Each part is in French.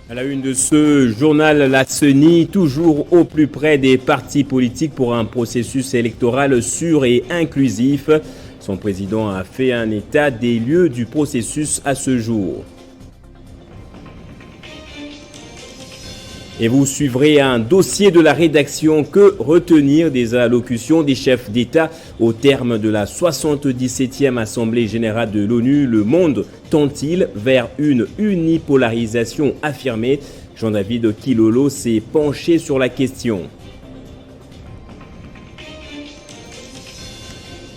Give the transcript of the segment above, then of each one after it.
À la une de ce journal, la CENI, toujours au plus près des partis politiques pour un processus électoral sûr et inclusif. Son président a fait un état des lieux du processus à ce jour. Et vous suivrez un dossier de la rédaction. Que retenir des allocutions des chefs d'État au terme de la 77e Assemblée générale de l'ONU? Le monde tend-il vers une unipolarisation affirmée? Jean-David Kilolo s'est penché sur la question.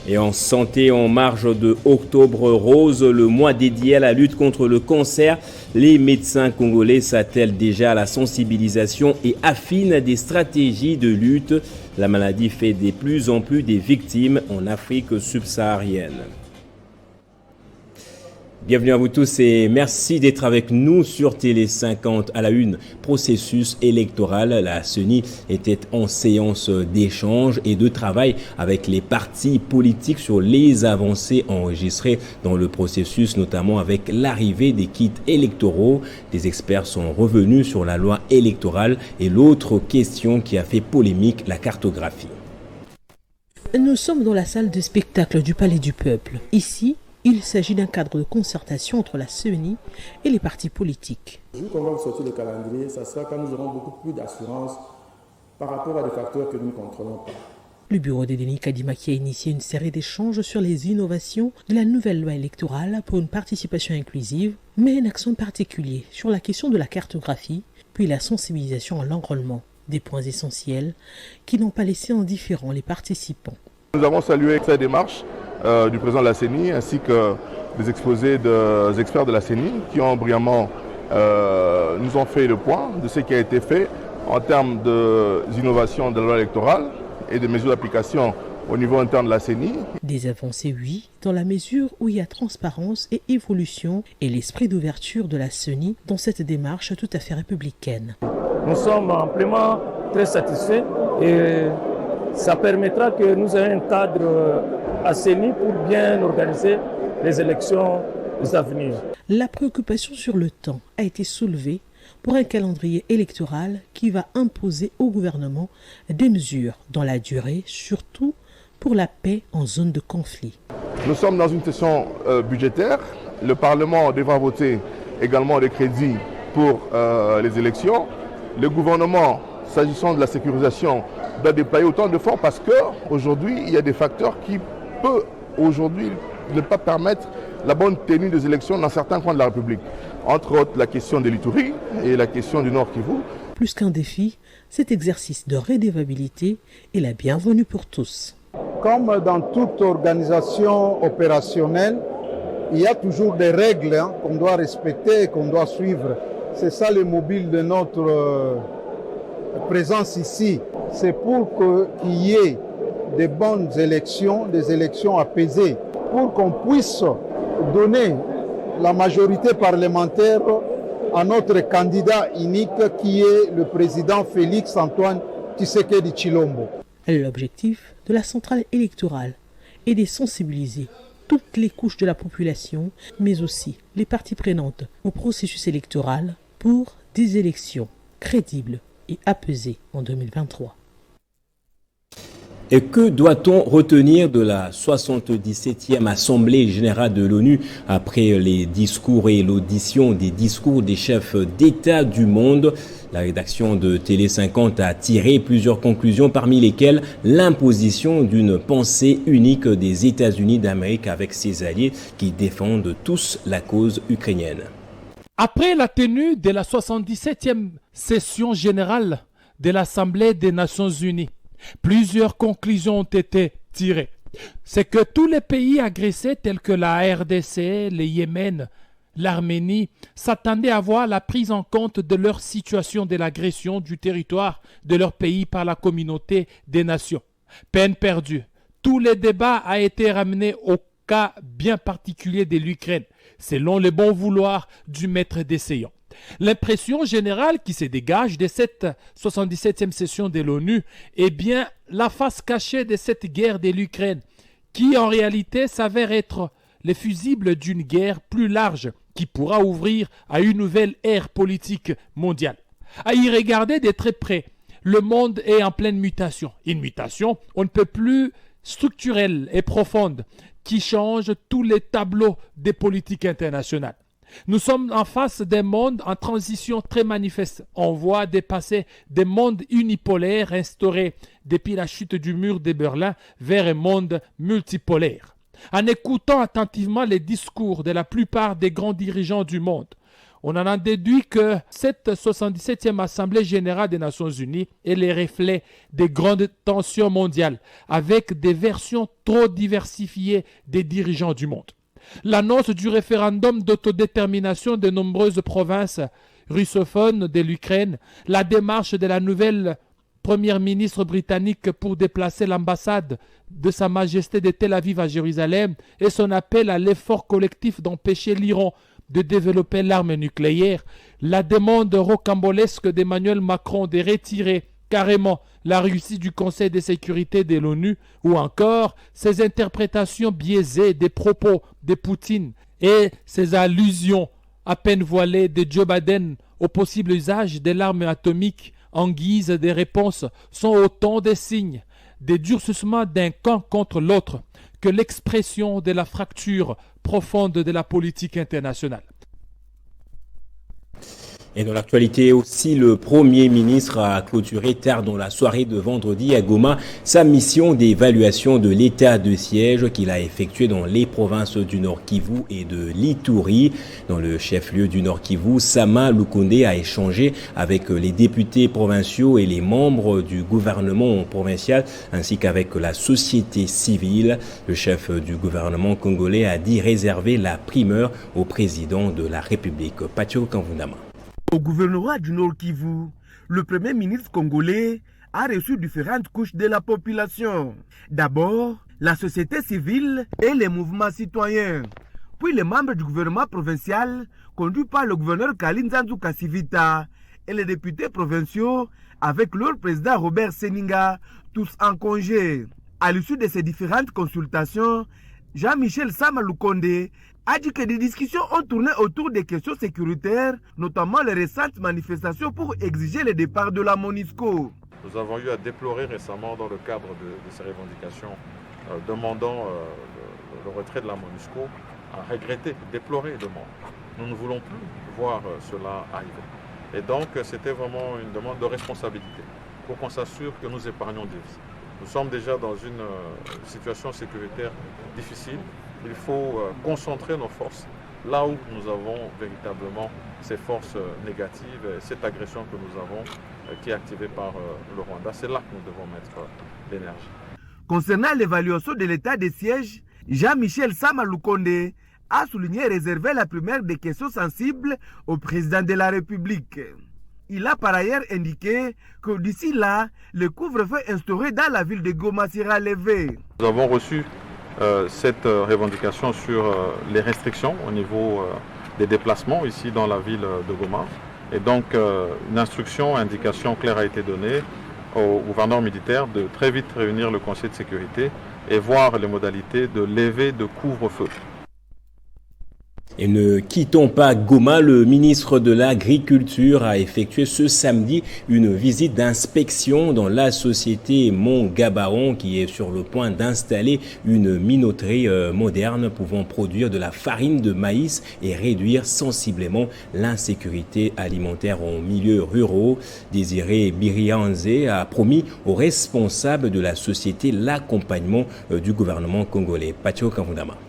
Et en santé, en marge de Octobre Rose, le mois dédié à la lutte contre le cancer, les médecins congolais s'attellent déjà à la sensibilisation et affinent des stratégies de lutte. La maladie fait de plus en plus des victimes en Afrique subsaharienne. Bienvenue à vous tous et merci d'être avec nous sur Télé 50 à la une. Processus électoral, la CENI était en séance d'échange et de travail avec les partis politiques sur les avancées enregistrées dans le processus, notamment avec l'arrivée des kits électoraux. Des experts sont revenus sur la loi électorale et l'autre question qui a fait polémique, la cartographie. Nous sommes dans la salle de spectacle du Palais du Peuple. Ici, il s'agit d'un cadre de concertation entre la CENI et les partis politiques. Vu qu'on va sortir le calendrier, ça sera quand nous aurons beaucoup plus d'assurance par rapport à des facteurs que nous ne contrôlons pas. Le bureau de Denis Kadimaki a initié une série d'échanges sur les innovations de la nouvelle loi électorale pour une participation inclusive, mais un accent particulier sur la question de la cartographie, puis la sensibilisation à l'enrôlement, des points essentiels qui n'ont pas laissé indifférents les participants. Nous avons salué cette démarche du président de la CENI ainsi que des exposés des experts de la CENI qui ont brillamment nous ont fait le point de ce qui a été fait en termes d'innovation de la loi électorale et des mesures d'application au niveau interne de la CENI. Des avancées, oui, dans la mesure où il y a transparence et évolution et l'esprit d'ouverture de la CENI dans cette démarche tout à fait républicaine. Nous sommes amplement très satisfaits et ça permettra que nous ayons un cadre assaini pour bien organiser les élections à venir. La préoccupation sur le temps a été soulevée pour un calendrier électoral qui va imposer au gouvernement des mesures dans la durée, surtout pour la paix en zone de conflit. Nous sommes dans une session budgétaire. Le Parlement devra voter également des crédits pour les élections. Le gouvernement, s'agissant de la sécurisation, doit déployer autant de fonds parce qu'aujourd'hui, il y a des facteurs qui peuvent aujourd'hui ne pas permettre la bonne tenue des élections dans certains coins de la République. Entre autres, la question de l'Ituri et la question du Nord Kivu. Plus qu'un défi, cet exercice de redevabilité est la bienvenue pour tous. Comme dans toute organisation opérationnelle, il y a toujours des règles qu'on doit respecter et qu'on doit suivre. C'est ça le mobile de notre présence ici. C'est pour qu'il y ait des bonnes élections, des élections apaisées, pour qu'on puisse donner la majorité parlementaire à notre candidat unique qui est le président Félix Antoine Tshisekedi Tshilombo. L'objectif de la centrale électorale est de sensibiliser toutes les couches de la population, mais aussi les parties prenantes au processus électoral pour des élections crédibles et apaisées en 2023. Et que doit-on retenir de la 77e Assemblée générale de l'ONU après les discours et l'audition des discours des chefs d'État du monde? La rédaction de Télé 50 a tiré plusieurs conclusions, parmi lesquelles l'imposition d'une pensée unique des États-Unis d'Amérique avec ses alliés qui défendent tous la cause ukrainienne. Après la tenue de la 77e session générale de l'Assemblée des Nations Unies, plusieurs conclusions ont été tirées. C'est que tous les pays agressés tels que la RDC, le Yémen, l'Arménie s'attendaient à voir la prise en compte de leur situation de l'agression du territoire de leur pays par la communauté des nations. Peine perdue. Tout le débat a été ramené au cas bien particulier de l'Ukraine, selon le bon vouloir du maître des séants. L'impression générale qui se dégage de cette 77e session de l'ONU est bien la face cachée de cette guerre de l'Ukraine, qui en réalité s'avère être le fusible d'une guerre plus large qui pourra ouvrir à une nouvelle ère politique mondiale. À y regarder de très près, le monde est en pleine mutation. Une mutation, on ne peut plus structurelle et profonde, qui change tous les tableaux des politiques internationales. Nous sommes en face d'un monde en transition très manifeste. On voit dépasser des mondes unipolaires instaurés depuis la chute du mur de Berlin vers un monde multipolaire. En écoutant attentivement les discours de la plupart des grands dirigeants du monde, on en a déduit que cette 77e Assemblée générale des Nations unies est le reflet des grandes tensions mondiales, avec des versions trop diversifiées des dirigeants du monde. L'annonce du référendum d'autodétermination de nombreuses provinces russophones de l'Ukraine, la démarche de la nouvelle première ministre britannique pour déplacer l'ambassade de Sa Majesté de Tel Aviv à Jérusalem et son appel à l'effort collectif d'empêcher l'Iran de développer l'arme nucléaire, la demande rocambolesque d'Emmanuel Macron de retirer carrément la Russie du Conseil de sécurité de l'ONU, ou encore ses interprétations biaisées des propos de Poutine et ses allusions à peine voilées de Joe Biden au possible usage de l'arme atomique en guise de réponse sont autant de signes de durcissement d'un camp contre l'autre que l'expression de la fracture profonde de la politique internationale. Et dans l'actualité aussi, le Premier ministre a clôturé tard dans la soirée de vendredi à Goma sa mission d'évaluation de l'état de siège qu'il a effectué dans les provinces du Nord Kivu et de l'Ituri. Dans le chef-lieu du Nord Kivu, Sama Lukonde a échangé avec les députés provinciaux et les membres du gouvernement provincial ainsi qu'avec la société civile. Le chef du gouvernement congolais a dit réserver la primeur au président de la République, Patio Kanvundama. Au gouvernorat du Nord Kivu, le Premier ministre congolais a reçu différentes couches de la population. D'abord, la société civile et les mouvements citoyens. Puis les membres du gouvernement provincial conduit par le gouverneur Kalinzanzu Kasivita et les députés provinciaux avec leur président Robert Seninga, tous en congé. À l'issue de ces différentes consultations, Jean-Michel Sama Lukonde a dit que des discussions ont tourné autour des questions sécuritaires, notamment les récentes manifestations pour exiger le départ de la MONUSCO. Nous avons eu à déplorer récemment dans le cadre de ces revendications demandant le retrait de la MONUSCO, à regretter, déplorer le manque. Nous ne voulons plus voir cela arriver. Et donc c'était vraiment une demande de responsabilité pour qu'on s'assure que nous épargnons des vies. Nous sommes déjà dans une situation sécuritaire difficile. Il faut concentrer nos forces là où nous avons véritablement ces forces négatives, cette agression que nous avons qui est activée par le Rwanda. C'est là que nous devons mettre l'énergie. Concernant l'évaluation de l'état des sièges, Jean-Michel Sama Lukonde a souligné réserver la première des questions sensibles au président de la République. Il a par ailleurs indiqué que d'ici là, le couvre-feu instauré dans la ville de Goma sera levé. Nous avons reçu cette revendication sur les restrictions au niveau des déplacements ici dans la ville de Goma. Et donc une instruction, indication claire a été donnée au gouverneur militaire de très vite réunir le Conseil de sécurité et voir les modalités de levée de couvre-feu. Et ne quittons pas Goma, le ministre de l'Agriculture a effectué ce samedi une visite d'inspection dans la société Mont-Gabaron qui est sur le point d'installer une minoterie moderne pouvant produire de la farine de maïs et réduire sensiblement l'insécurité alimentaire en milieu ruraux. Désiré Birianze a promis aux responsables de la société l'accompagnement du gouvernement congolais. Patio Kanvundama.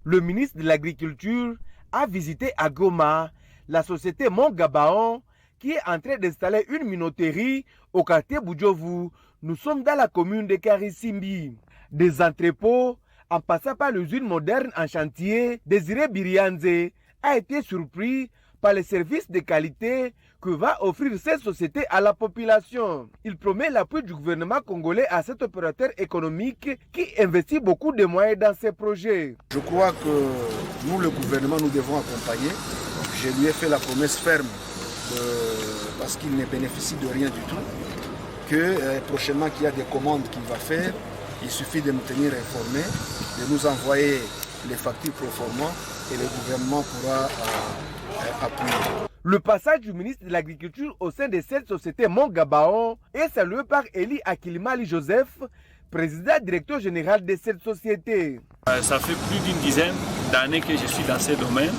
Le ministre de l'Agriculture a visité à Goma la société Mont-Gabaon qui est en train d'installer une minoterie au quartier Boudjovu. Nous sommes dans la commune de Karisimbi. Des entrepôts en passant par l'usine moderne en chantier, Désiré Birianze a été surpris par les services de qualité que va offrir cette société à la population. Il promet l'appui du gouvernement congolais à cet opérateur économique qui investit beaucoup de moyens dans ces projets. Je crois que nous, le gouvernement, nous devons accompagner Je lui ai fait la promesse ferme, parce qu'il ne bénéficie de rien du tout, que prochainement qu'il y a des commandes qu'il va faire, il suffit de nous tenir informés, de nous envoyer les factures proforma et le gouvernement pourra appuyer. Le passage du ministre de l'Agriculture au sein de cette société Mont-Gabaon est salué par Eli Akilimali Joseph, président directeur général de cette société. Ça fait plus d'une dizaine d'années que je suis dans ce domaine,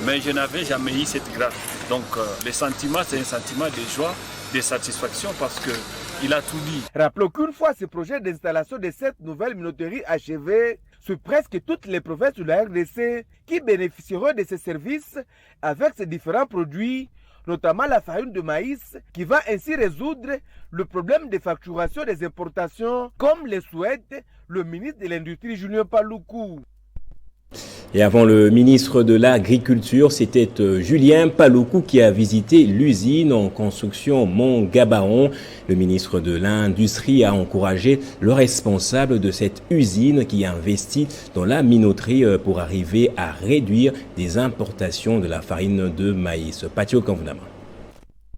mais je n'avais jamais eu cette grâce. Donc le sentiment, c'est un sentiment de joie, de satisfaction parce qu'il a tout dit. Rappelons qu'une fois ce projet d'installation de cette nouvelle minoterie achevé, c'est presque toutes les provinces de la RDC qui bénéficieront de ces services avec ces différents produits, notamment la farine de maïs, qui va ainsi résoudre le problème de facturation des importations, comme le souhaite le ministre de l'Industrie Julien Paluku. Et avant le ministre de l'Agriculture, c'était Julien Paluku qui a visité l'usine en construction Mont-Gabaon. Le ministre de l'Industrie a encouragé le responsable de cette usine qui a investi dans la minoterie pour arriver à réduire des importations de la farine de maïs. Patio Kanvunama.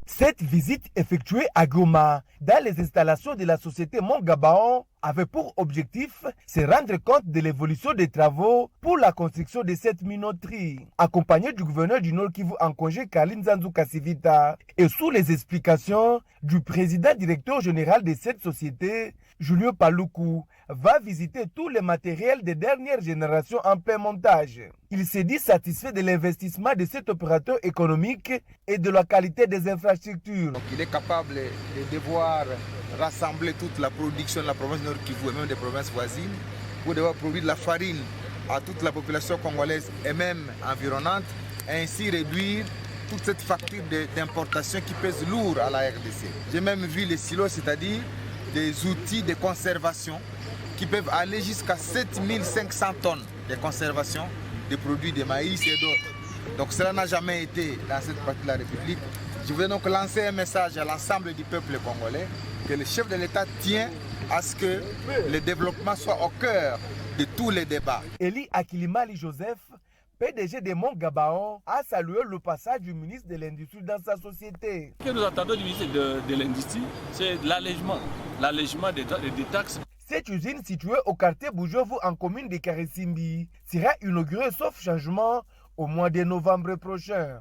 Cette visite effectuée à Goma, dans les installations de la société Mont-Gabaon, avait pour objectif se rendre compte de l'évolution des travaux pour la construction de cette minoterie. Accompagné du gouverneur du Nord Kivu en congé Kaline Zanzu Kassivita et sous les explications du président directeur général de cette société, Julien Paluku, va visiter tous les matériels de dernière génération en plein montage. Il s'est dit satisfait de l'investissement de cet opérateur économique et de la qualité des infrastructures. Donc, il est capable de devoir rassembler toute la production de la province Nord Kivu et même des provinces voisines pour devoir produire de la farine à toute la population congolaise et même environnante, et ainsi réduire toute cette facture d'importation qui pèse lourd à la RDC. J'ai même vu les silos, c'est-à-dire des outils de conservation qui peuvent aller jusqu'à 7500 tonnes de conservation des produits de maïs et d'autres. Donc cela n'a jamais été dans cette partie de la République. Je veux donc lancer un message à l'ensemble du peuple congolais que le chef de l'État tient à ce que le développement soit au cœur de tous les débats. Eli Akilimali Joseph, PDG de Mont-Gabaon, a salué le passage du ministre de l'Industrie dans sa société. Ce que nous attendons du ministre de l'Industrie, c'est l'allègement des taxes. Cette usine située au quartier Boujovu en commune de Karesimbi sera inaugurée sauf changement au mois de novembre prochain.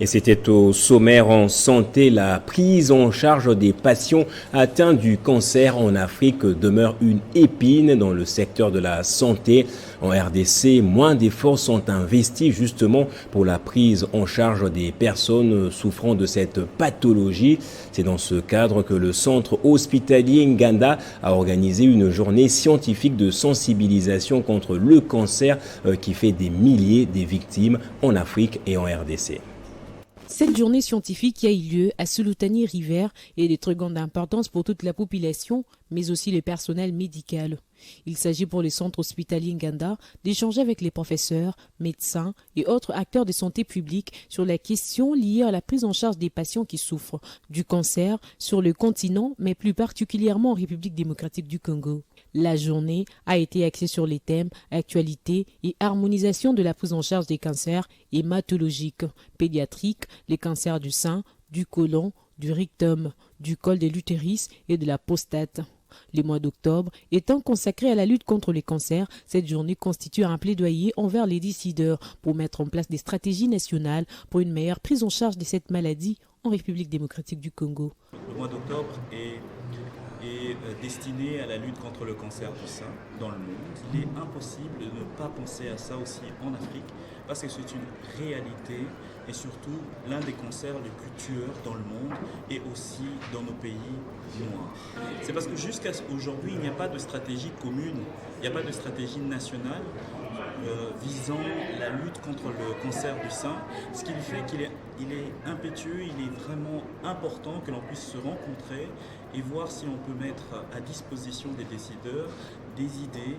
Et c'était au sommaire en santé, la prise en charge des patients atteints du cancer en Afrique demeure une épine dans le secteur de la santé. En RDC, moins d'efforts sont investis justement pour la prise en charge des personnes souffrant de cette pathologie. C'est dans ce cadre que le centre hospitalier Nganda a organisé une journée scientifique de sensibilisation contre le cancer qui fait des milliers de victimes en Afrique et en RDC. Cette journée scientifique a eu lieu à Sulutani-River et est de très grande importance pour toute la population, mais aussi le personnel médical. Il s'agit pour le centre hospitalier Nganda d'échanger avec les professeurs, médecins et autres acteurs de santé publique sur la question liée à la prise en charge des patients qui souffrent du cancer sur le continent, mais plus particulièrement en République démocratique du Congo. La journée a été axée sur les thèmes actualité et harmonisation de la prise en charge des cancers hématologiques, pédiatriques, les cancers du sein, du côlon, du rectum, du col de l'utérus et de la prostate. Le mois d'octobre étant consacré à la lutte contre les cancers, cette journée constitue un plaidoyer envers les décideurs pour mettre en place des stratégies nationales pour une meilleure prise en charge de cette maladie en République démocratique du Congo. Le mois d'octobre est destiné à la lutte contre le cancer du sein dans le monde. Il est impossible de ne pas penser à ça aussi en Afrique parce que c'est une réalité et surtout l'un des cancers les plus tueurs dans le monde et aussi dans nos pays noirs. C'est parce que jusqu'à aujourd'hui, il n'y a pas de stratégie commune, il n'y a pas de stratégie nationale visant la lutte contre le cancer du sein, ce qui fait qu'il est impétueux, il est vraiment important que l'on puisse se rencontrer et voir si on peut mettre à disposition des décideurs des idées,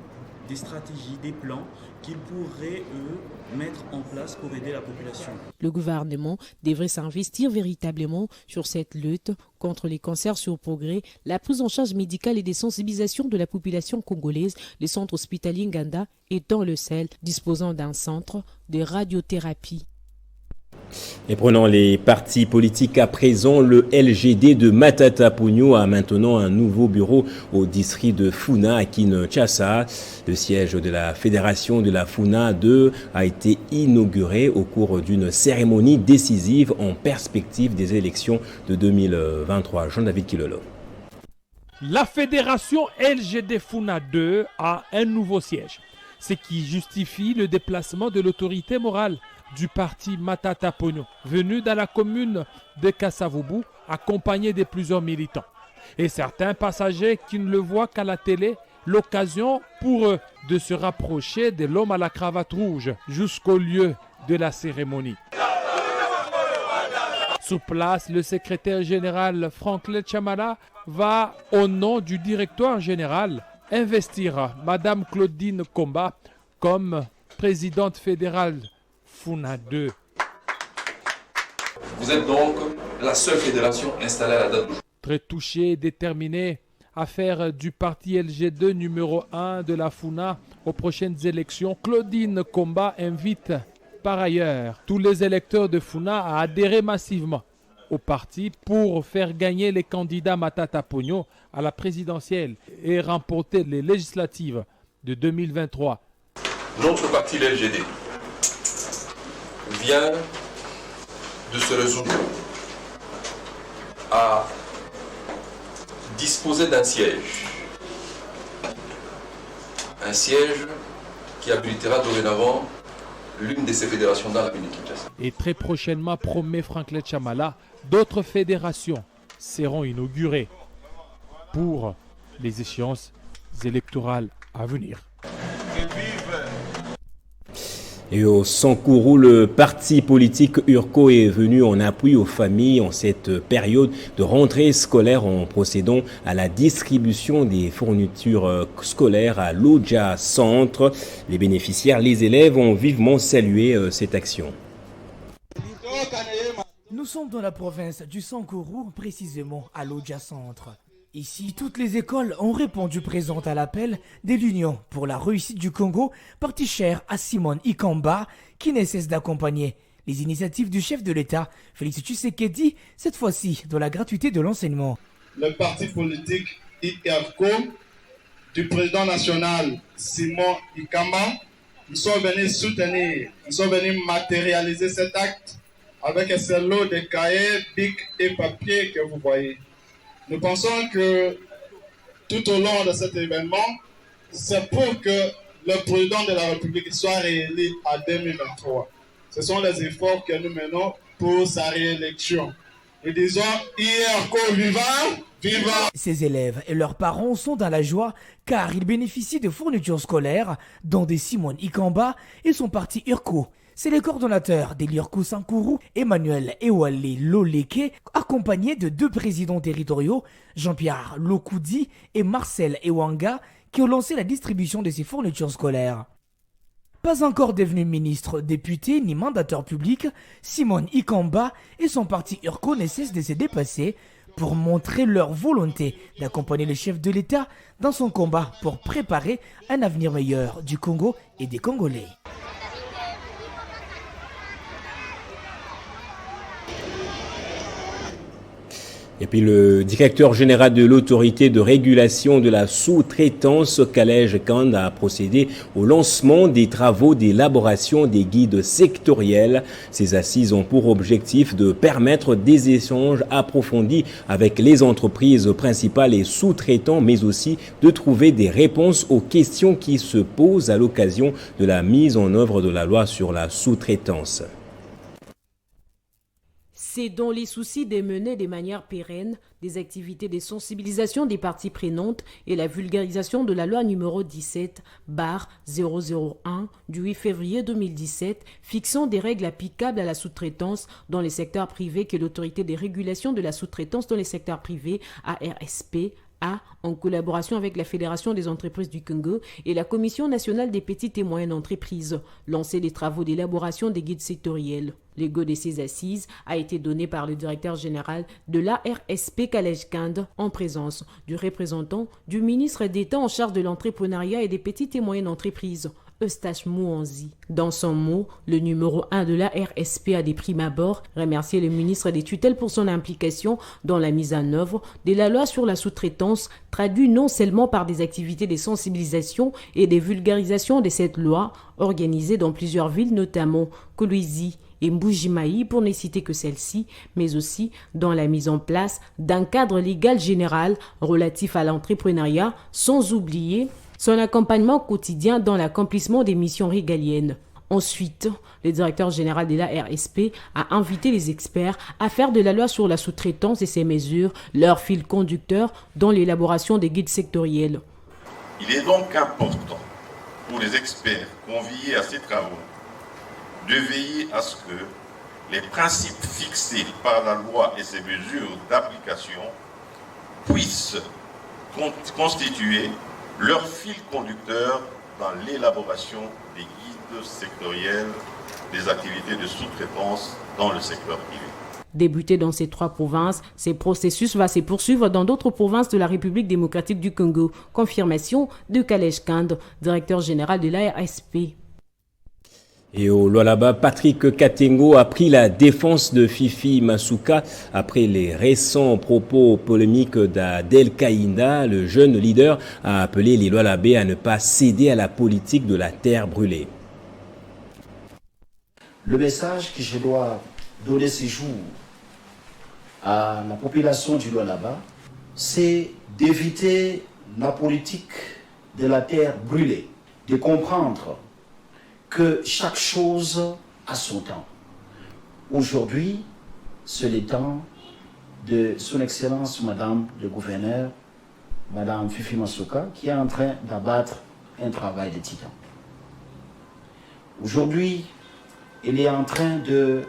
des stratégies, des plans qu'ils pourraient, eux, mettre en place pour aider la population. Le gouvernement devrait s'investir véritablement sur cette lutte contre les cancers sur progrès, la prise en charge médicale et des sensibilisations de la population congolaise, le centre hospitalier Nganda étant le seul disposant d'un centre de radiothérapie. Et prenons les partis politiques à présent, le LGD de Matata Ponyo a maintenant un nouveau bureau au district de Funa à Kinshasa. Le siège de la fédération de la Funa 2 a été inauguré au cours d'une cérémonie décisive en perspective des élections de 2023. Jean-David Kilolo. La fédération LGD Funa 2 a un nouveau siège, ce qui justifie le déplacement de l'autorité morale du parti Matata Ponyo, venu dans la commune de Kasavubu, accompagné de plusieurs militants. Et certains passagers qui ne le voient qu'à la télé, l'occasion pour eux de se rapprocher de l'homme à la cravate rouge jusqu'au lieu de la cérémonie. Sur place, le secrétaire général Franklin Chamala va, au nom du directeur général, investir Madame Claudine Komba comme présidente fédérale Funa 2. Vous êtes donc la seule fédération installée à la date d'aujourd'hui. Très touché et déterminé à faire du parti LG2 numéro 1 de la Funa aux prochaines élections, Claudine Komba invite par ailleurs tous les électeurs de Funa à adhérer massivement au parti pour faire gagner les candidats Matata Ponyo à la présidentielle et remporter les législatives de 2023. Notre parti LGD vient de se résoudre à disposer d'un siège. Un siège qui habilitera dorénavant l'une de ces fédérations dans la ville de Kinshasa. Et très prochainement, promet Franklin Chamala, d'autres fédérations seront inaugurées pour les échéances électorales à venir. Et au Sankourou, le parti politique URCO est venu en appui aux familles en cette période de rentrée scolaire en procédant à la distribution des fournitures scolaires à l'Oja Centre. Les bénéficiaires, les élèves ont vivement salué cette action. Nous sommes dans la province du Sankourou, précisément à l'Oja Centre. Ici, toutes les écoles ont répondu présentes à l'appel de l'Union pour la réussite du Congo, parti cher à Simon Ikamba, qui ne cesse d'accompagner les initiatives du chef de l'État, Félix Tshisekedi, cette fois-ci dans la gratuité de l'enseignement. Le parti politique IRCO du président national Simon Ikamba, nous sommes venus soutenir, nous sommes venus matérialiser cet acte avec ce lot de cahiers, bics et papiers que vous voyez. Nous pensons que tout au long de cet événement, c'est pour que le président de la République soit réélu en 2023. Ce sont les efforts que nous menons pour sa réélection. Et disons, IRCO vivant, vivant. Ces élèves et leurs parents sont dans la joie car ils bénéficient de fournitures scolaires dont des Simon Ikamba et son parti URCO. C'est le coordonnateur des l'URCO Sankourou, Emmanuel Ewale Loleke, accompagné de deux présidents territoriaux, Jean-Pierre Lokoudi et Marcel Ewanga, qui ont lancé la distribution de ces fournitures scolaires. Pas encore devenu ministre, député ni mandateur public, Simon Ikamba et son parti URCO ne cessent de se dépasser pour montrer leur volonté d'accompagner le chef de l'État dans son combat pour préparer un avenir meilleur du Congo et des Congolais. Et puis le directeur général de l'autorité de régulation de la sous-traitance, Kalej Kand, a procédé au lancement des travaux d'élaboration des guides sectoriels. Ces assises ont pour objectif de permettre des échanges approfondis avec les entreprises principales et sous-traitants, mais aussi de trouver des réponses aux questions qui se posent à l'occasion de la mise en œuvre de la loi sur la sous-traitance. C'est dans les soucis de mener de manière pérenne des activités de sensibilisation des parties prenantes et la vulgarisation de la loi numéro 17/001 du 8 février 2017 fixant des règles applicables à la sous-traitance dans les secteurs privés que l'autorité de régulation de la sous-traitance dans les secteurs privés, ARSP, en collaboration avec la Fédération des entreprises du Congo et la Commission nationale des petites et moyennes entreprises, lancé des travaux d'élaboration des guides sectoriels. Le go de ces assises a été donné par le directeur général de l'ARSP Kalej Kand en présence du représentant du ministre d'État en charge de l'entrepreneuriat et des petites et moyennes entreprises. Eustache Mouanzi. Dans son mot, le numéro 1 de la RSP a des primes abord remercié le ministre des tutelles pour son implication dans la mise en œuvre de la loi sur la sous-traitance, traduite non seulement par des activités de sensibilisation et de vulgarisation de cette loi, organisées dans plusieurs villes, notamment Kolwezi et Mbujimayi pour ne citer que celle-ci, mais aussi dans la mise en place d'un cadre légal général relatif à l'entrepreneuriat, sans oublier son accompagnement quotidien dans l'accomplissement des missions régaliennes. Ensuite, le directeur général de la RSP a invité les experts à faire de la loi sur la sous-traitance et ses mesures leur fil conducteur dans l'élaboration des guides sectoriels. Il est donc important pour les experts conviés à ces travaux de veiller à ce que les principes fixés par la loi et ses mesures d'application puissent constituer leur fil conducteur dans l'élaboration des guides sectoriels des activités de sous-traitance dans le secteur privé. Débuté dans ces 3 provinces, ce processus va se poursuivre dans d'autres provinces de la République démocratique du Congo. Confirmation de Kalesh Kand, directeur général de la RSP. Et au Lualaba, Patrick Katengo a pris la défense de Fifi Masuka après les récents propos polémiques d'Adel Kaïnda. Le jeune leader a appelé les Lualabais à ne pas céder à la politique de la terre brûlée. Le message que je dois donner ce jour à la population du Lualaba, c'est d'éviter la politique de la terre brûlée, de comprendre que chaque chose a son temps. Aujourd'hui, c'est le temps de son Excellence Madame le Gouverneur, Madame Fifi Masuka, qui est en train d'abattre un travail de titan. Aujourd'hui, elle est en train de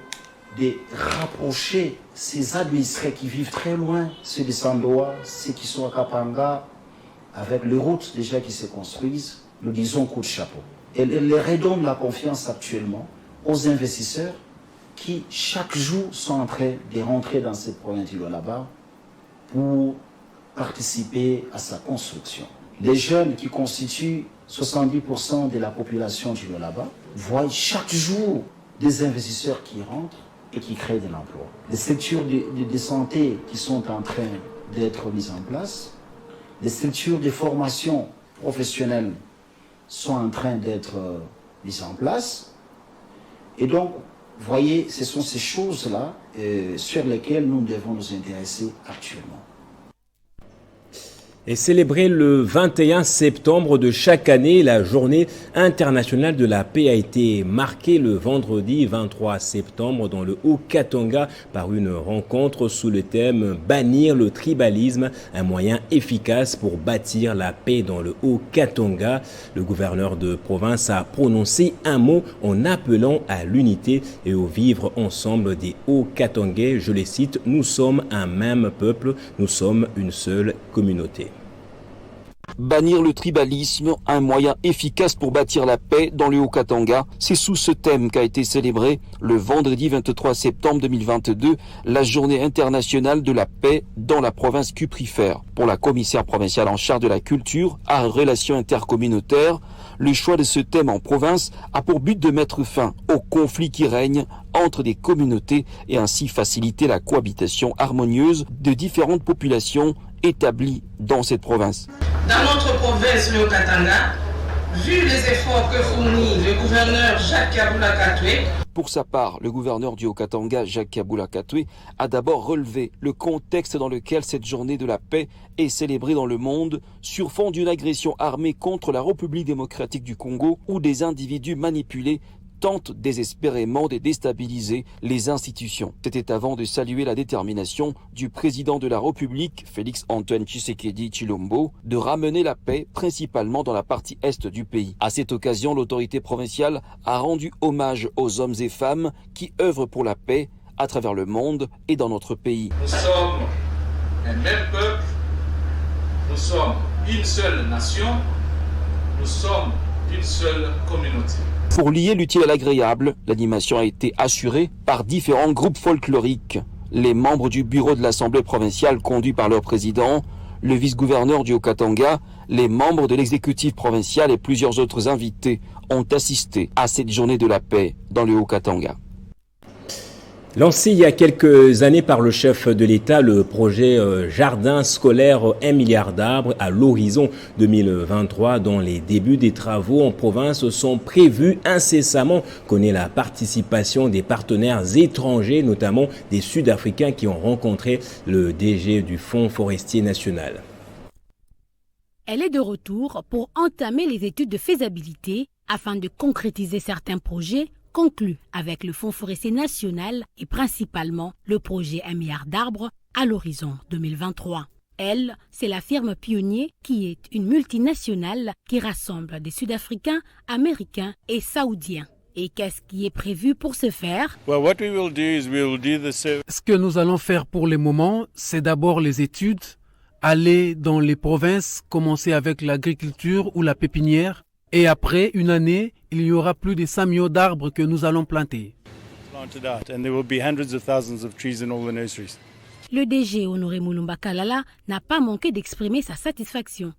rapprocher ses administrés qui vivent très loin, ceux de Sandoa, ceux qui sont à Kapanga, avec les routes déjà qui se construisent, nous disons coup de chapeau. Elle redonne la confiance actuellement aux investisseurs qui, chaque jour, sont en train de rentrer dans cette province du Lualaba pour participer à sa construction. Les jeunes qui constituent 70% de la population du Lualaba voient chaque jour des investisseurs qui rentrent et qui créent de l'emploi. Les structures de santé qui sont en train d'être mises en place, les structures de formation professionnelle sont en train d'être mises en place. Et donc, vous voyez, ce sont ces choses-là sur lesquelles nous devons nous intéresser actuellement. Et célébrée le 21 septembre de chaque année, la journée internationale de la paix a été marquée le vendredi 23 septembre dans le Haut-Katanga par une rencontre sous le thème « Bannir le tribalisme, un moyen efficace pour bâtir la paix dans le Haut-Katanga ». Le gouverneur de province a prononcé un mot en appelant à l'unité et au vivre ensemble des Hauts-Katangais. Je les cite, « Nous sommes un même peuple, nous sommes une seule communauté ». Bannir le tribalisme, un moyen efficace pour bâtir la paix dans le Haut-Katanga. C'est sous ce thème qu'a été célébré le vendredi 23 septembre 2022 la journée internationale de la paix dans la province cuprifère. Pour la commissaire provinciale en charge de la culture, arts et relations intercommunautaires, le choix de ce thème en province a pour but de mettre fin aux conflits qui règnent entre des communautés et ainsi faciliter la cohabitation harmonieuse de différentes populations établies dans cette province. Dans notre province, le Haut-Katanga, vu les efforts que fournit le gouverneur Jacques Kaboula Katwe, pour sa part, le gouverneur du Haut-Katanga, Jacques Kaboula Katwe, a d'abord relevé le contexte dans lequel cette journée de la paix est célébrée dans le monde sur fond d'une agression armée contre la République démocratique du Congo où des individus manipulés tentent désespérément de déstabiliser les institutions. C'était avant de saluer la détermination du président de la République, Félix-Antoine Tshisekedi Tshilombo, de ramener la paix principalement dans la partie est du pays. À cette occasion, l'autorité provinciale a rendu hommage aux hommes et femmes qui œuvrent pour la paix à travers le monde et dans notre pays. Nous sommes un même peuple, nous sommes une seule nation, nous sommes une seule communauté. Pour lier l'utile à l'agréable, l'animation a été assurée par différents groupes folkloriques. Les membres du bureau de l'Assemblée provinciale conduit par leur président, Le vice-gouverneur du Haut-Katanga, les membres de l'exécutif provincial et plusieurs autres invités ont assisté à cette journée de la paix dans le Haut-Katanga. Lancé il y a quelques années par le chef de l'État, le projet Jardin scolaire 1 milliard d'arbres à l'horizon 2023, dont les débuts des travaux en province sont prévus incessamment, connaît la participation des partenaires étrangers, notamment des Sud-Africains qui ont rencontré le DG du Fonds forestier national. Elle est de retour pour entamer les études de faisabilité afin de concrétiser certains projets conclu avec le Fonds forestier national et principalement le projet 1 milliard d'arbres à l'horizon 2023. Elle, c'est la firme Pionnier qui est une multinationale qui rassemble des Sud-Africains, Américains et Saoudiens. Et qu'est-ce qui est prévu pour ce faire? Ce que nous allons faire pour le moment, c'est d'abord les études, aller dans les provinces, commencer avec l'agriculture ou la pépinière. Et après une année, il y aura plus de 5 millions d'arbres que nous allons planter. Le DG Honoré Moulumba Kalala n'a pas manqué d'exprimer sa satisfaction.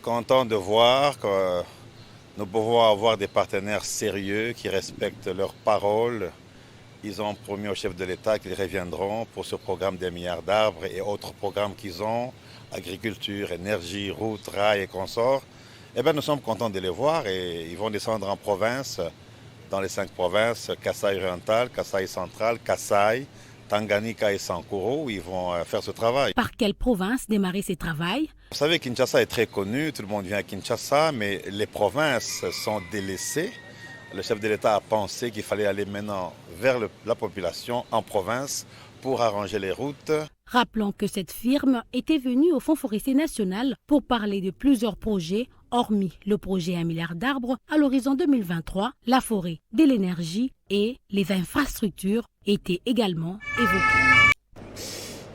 Content de voir que nous pouvons avoir des partenaires sérieux qui respectent leurs paroles. Ils ont promis au chef de l'État qu'ils reviendront pour ce programme des milliards d'arbres et autres programmes qu'ils ont, agriculture, énergie, routes, rails et consorts. Eh bien, nous sommes contents de les voir et ils vont descendre en province, dans les 5 provinces, Kasaï oriental, Kasaï central, Kasaï, Tanganyika et Sankoro, où ils vont faire ce travail. Par quelle province démarrer ces travaux? Vous savez, Kinshasa est très connu, tout le monde vient à Kinshasa, mais les provinces sont délaissées. Le chef de l'État a pensé qu'il fallait aller maintenant vers la population en province pour arranger les routes. Rappelons que cette firme était venue au Fonds forestier national pour parler de plusieurs projets, hormis le projet 1 milliard d'arbres à l'horizon 2023, la forêt, de l'énergie et les infrastructures étaient également évoquées.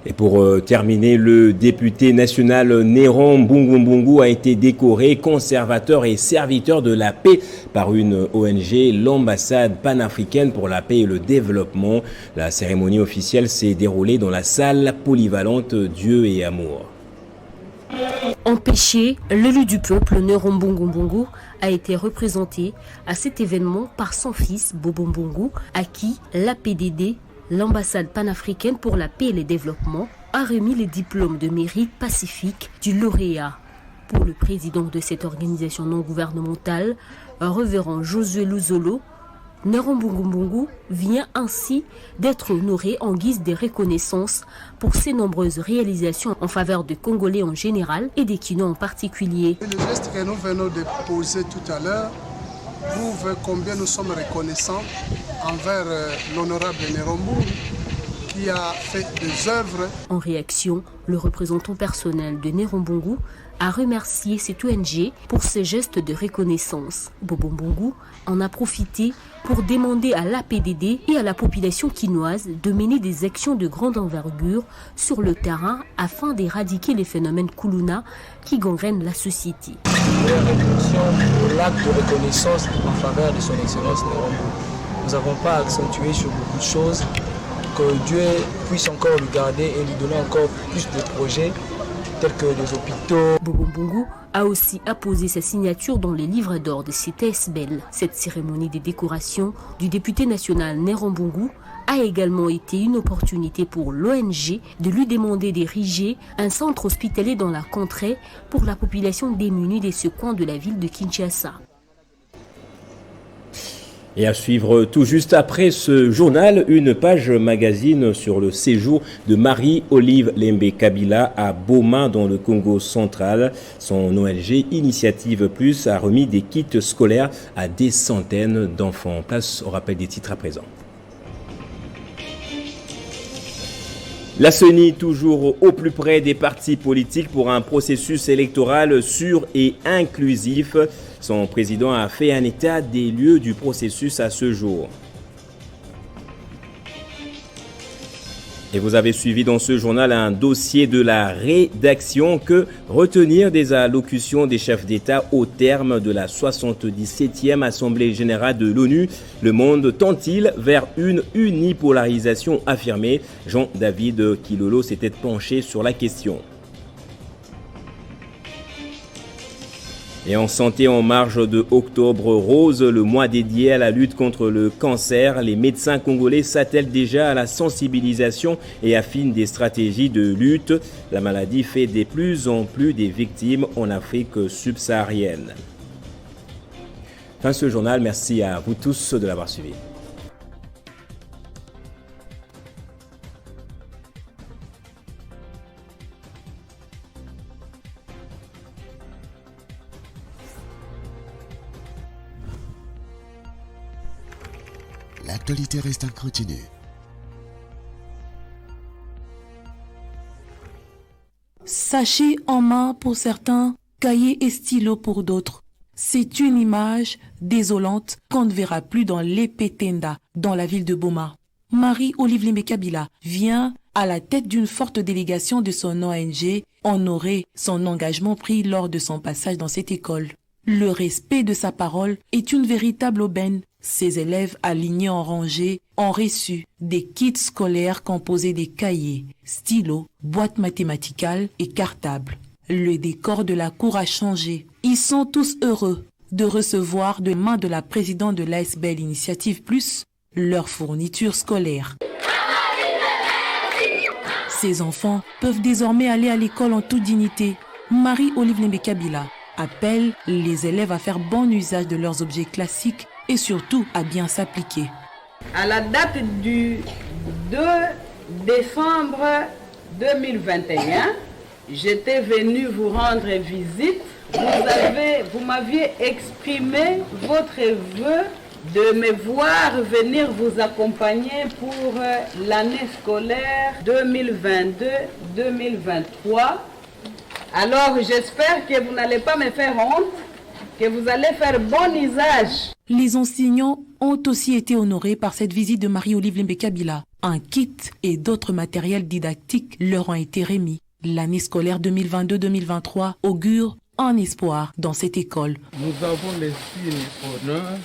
Et pour terminer, le député national Néron Mbungu a été décoré conservateur et serviteur de la paix par une ONG, l'ambassade panafricaine pour la paix et le développement. La cérémonie officielle s'est déroulée dans la salle polyvalente Dieu et Amour. Empêché, l'élu du peuple Néron Mbungu a été représenté à cet événement par son fils Bobo Mbungu, à qui l'APDD, l'ambassade panafricaine pour la paix et le développement, a remis les diplômes de mérite pacifique du lauréat. Pour le président de cette organisation non gouvernementale, révérend Josué Luzolo, Néron Mbungu vient ainsi d'être honoré en guise de reconnaissance pour ses nombreuses réalisations en faveur des Congolais en général et des Kino en particulier. Le geste que nous venons de poser tout à l'heure prouve combien nous sommes reconnaissants envers l'honorable Néron Mbungu qui a fait des œuvres. En réaction, le représentant personnel de Néron Mbungu a remercié cette ONG pour ce geste de reconnaissance. Bobo Mbungu en a profité pour demander à l'APDD et à la population quinoise de mener des actions de grande envergure sur le terrain afin d'éradiquer les phénomènes Kuluna qui gangrènent la société. L'acte de reconnaissance en faveur de son excellence Néron Mbungu. Nous n'avons pas accentué sur beaucoup de choses, que Dieu puisse encore le garder et lui donner encore plus de projets tels que les hôpitaux. Bobo Mbungu a aussi apposé sa signature dans les livres d'or de CTSBL. Cette cérémonie de décoration du député national Néron Mbungu a également été une opportunité pour l'ONG de lui demander d'ériger un centre hospitalier dans la contrée pour la population démunie de ce coin de la ville de Kinshasa. Et à suivre tout juste après ce journal, une page magazine sur le séjour de Marie-Olive Lembe Kabila à Boma dans le Congo central. Son ONG Initiative Plus a remis des kits scolaires à des centaines d'enfants. Place au rappel des titres à présent. La CENI, toujours au plus près des partis politiques pour un processus électoral sûr et inclusif. Son président a fait un état des lieux du processus à ce jour. Et vous avez suivi dans ce journal un dossier de la rédaction. Que retenir des allocutions des chefs d'État au terme de la 77e Assemblée générale de l'ONU? Le monde tend-il vers une unipolarisation affirmée? Jean-David Kilolo s'était penché sur la question. Et en santé, en marge de Octobre Rose, le mois dédié à la lutte contre le cancer, les médecins congolais s'attellent déjà à la sensibilisation et affinent des stratégies de lutte. La maladie fait de plus en plus des victimes en Afrique subsaharienne. Fin de ce journal, merci à vous tous de l'avoir suivi. L'actualité reste en continu. Sachet en main pour certains, cahier et stylo pour d'autres. C'est une image désolante qu'on ne verra plus dans l'Epetenda, dans la ville de Boma. Marie-Olive Limbe-Kabila vient à la tête d'une forte délégation de son ONG honorer son engagement pris lors de son passage dans cette école. Le respect de sa parole est une véritable aubaine. Ses élèves alignés en rangée ont reçu des kits scolaires composés des cahiers, stylos, boîtes mathématicales et cartables. Le décor de la cour a changé. Ils sont tous heureux de recevoir de main de la présidente de l'ASBL Initiative Plus leur fourniture scolaire. Ces enfants peuvent désormais aller à l'école en toute dignité. Marie-Olive Limbe-Kabila appelle les élèves à faire bon usage de leurs objets classiques et surtout à bien s'appliquer. À la date du 2 décembre 2021, j'étais venue vous rendre visite. Vous m'aviez exprimé votre vœu de me voir venir vous accompagner pour l'année scolaire 2022-2023. Alors j'espère que vous n'allez pas me faire honte, que vous allez faire bon usage. Les enseignants ont aussi été honorés par cette visite de Marie-Olive Limbe-Kabila. Un kit et d'autres matériels didactiques leur ont été remis. L'année scolaire 2022-2023 augure un espoir dans cette école. Nous avons le signe honneur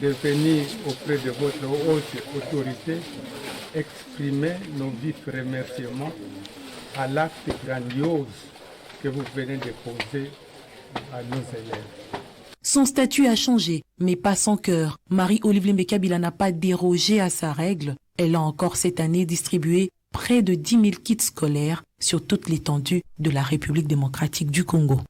de venir auprès de votre haute autorité exprimer nos vifs remerciements à l'acte grandiose que vous venez de poser à nos élèves. Son statut a changé, mais pas son cœur. Marie-Olive Limbe-Kabila n'a pas dérogé à sa règle. Elle a encore cette année distribué près de 10 000 kits scolaires sur toute l'étendue de la République démocratique du Congo.